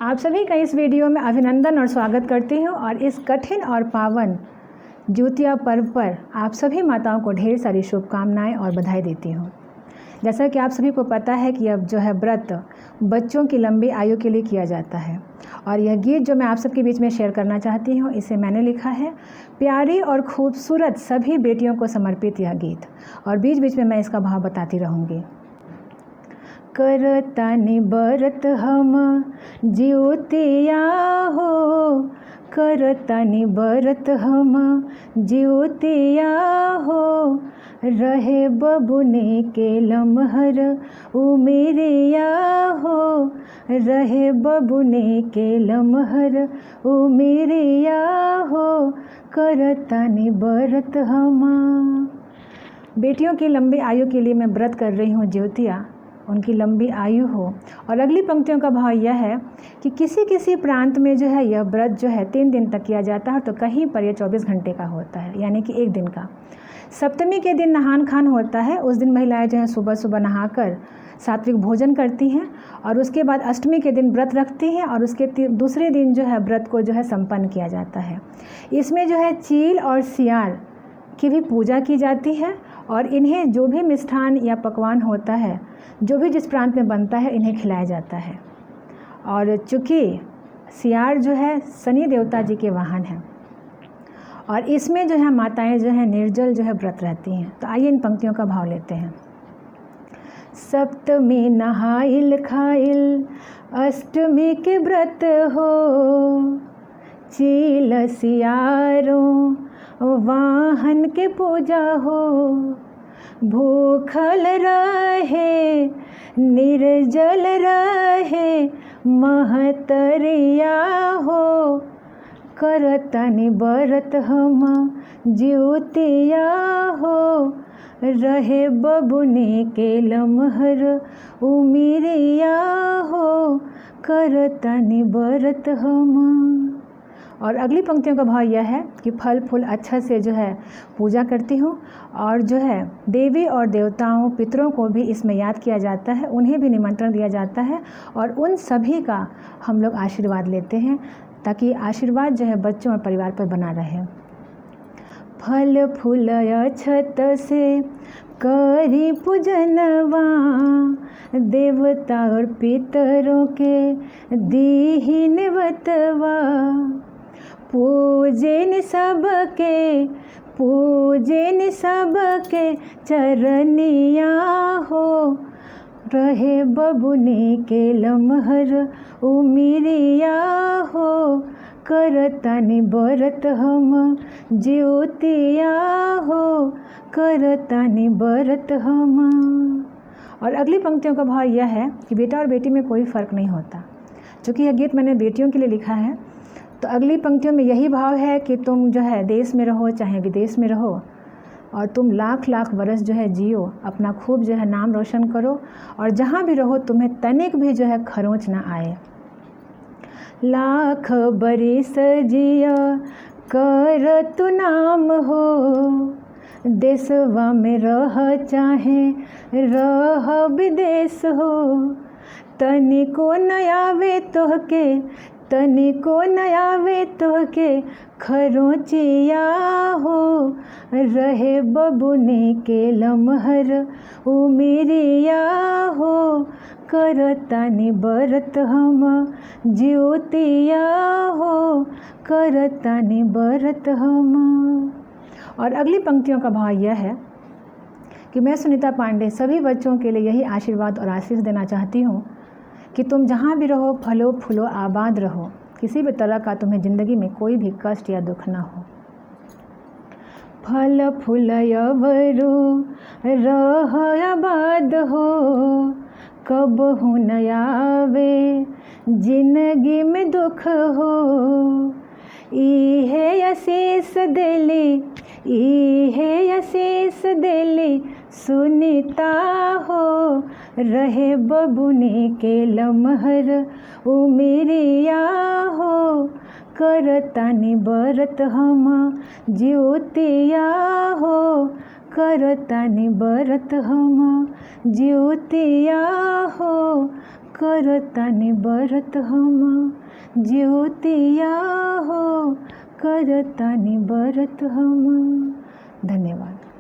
आप सभी का इस वीडियो में अभिनंदन और स्वागत करती हूँ और इस कठिन और पावन ज्योतिया पर्व पर आप सभी माताओं को ढेर सारी शुभकामनाएं और बधाई देती हूँ। जैसा कि आप सभी को पता है कि अब जो है व्रत बच्चों की लंबी आयु के लिए किया जाता है और यह गीत जो मैं आप सबके बीच में शेयर करना चाहती हूँ इसे मैंने लिखा है। प्यारी और खूबसूरत सभी बेटियों को समर्पित यह गीत, और बीच बीच में मैं इसका भाव बताती रहूँगी। करतानि बरत हम ज्योतिया हो, करतानि बरत हम ज्योतिया हो, रहे बबुने के लमहर उमेरिया हो, रहे बबुने के लमहर उमेरिया हो, करतानि बरत हम। बेटियों की लंबी आयु के लिए मैं व्रत कर रही हूँ ज्योतिया, उनकी लंबी आयु हो। और अगली पंक्तियों का भाव यह है कि किसी किसी प्रांत में जो है यह व्रत जो है 3 दिन तक किया जाता है, तो कहीं पर यह 24 घंटे का होता है, यानी कि 1 दिन का। सप्तमी के दिन नहान खान होता है। उस दिन महिलाएं जो है सुबह सुबह नहाकर सात्विक भोजन करती हैं और उसके बाद अष्टमी के दिन व्रत रखती हैं और उसके दूसरे दिन जो है व्रत को जो है संपन्न किया जाता है। इसमें जो है चील और सियार की भी पूजा की जाती है और इन्हें जो भी मिष्ठान या पकवान होता है, जो भी जिस प्रांत में बनता है, इन्हें खिलाया जाता है। और चूँकि सियार जो है शनि देवता जी के वाहन हैं और इसमें जो है माताएं जो है निर्जल जो है व्रत रहती हैं। तो आइए इन पंक्तियों का भाव लेते हैं। सप्तमी नहाइल खाइल अष्टमी के व्रत हो, चील सियारों वाहन के पूजा हो, भूखल रहे निर्जल रहे महतरिया हो, करतानि बरत हम ज्योतिया हो, रहे बबुने के लमहर उमिरिया हो, करतानि बरत हम। और अगली पंक्तियों का भाव यह है कि फल फूल अच्छा से जो है पूजा करती हूँ और जो है देवी और देवताओं पितरों को भी इसमें याद किया जाता है, उन्हें भी निमंत्रण दिया जाता है और उन सभी का हम लोग आशीर्वाद लेते हैं ताकि आशीर्वाद जो है बच्चों और परिवार पर बना रहे। फल फूल अक्षत से करी पूजनवा, देवता और पितरों के दीहि निवतवा, पूजन सबके चरनिया हो, रहे बबुने के लमहर उमिरिया हो, करतानि बरत हम ज्योतिया हो, करतानि बरत हम। और अगली पंक्तियों का भाव यह है कि बेटा और बेटी में कोई फ़र्क नहीं होता। चूँकि यह गीत मैंने बेटियों के लिए लिखा है, तो अगली पंक्तियों में यही भाव है कि तुम जो है देश में रहो चाहे विदेश में रहो और तुम लाख लाख वर्ष जो है जियो, अपना खूब जो है नाम रोशन करो और जहाँ भी रहो तुम्हें तनिक भी जो है खरोंच ना आए। लाख बरिस जिया कर तू नाम हो, देशवा में रह चाहे रह विदेश हो, तनिको न आवे तोहके खरोंचिया हो, रहे बबुने के लमहर उमिरिया हो, करतानि बरत हम ज्योतिया हो, करतानि बरत हम। और अगली पंक्तियों का भाव यह है कि मैं सुनीता पांडे सभी बच्चों के लिए यही आशीर्वाद और आशीष देना चाहती हूँ कि तुम जहाँ भी रहो फलो फूलो आबाद रहो, किसी भी तरह का तुम्हें ज़िंदगी में कोई भी कष्ट या दुख ना हो। फल फूल अवरो रह आबाद हो, कब हो न आवे जिंदगी में दुख हो, इहे आशीष देली सुनीता हो, रहे बबुने के लमहर उमिरिया हो, करतानि बरत हम ज्योतिया हो, करतानि बरत हम ज्योतिया हो, करतानि बरत हम ज्योतिया हो, करतानि बरत हम। धन्यवाद।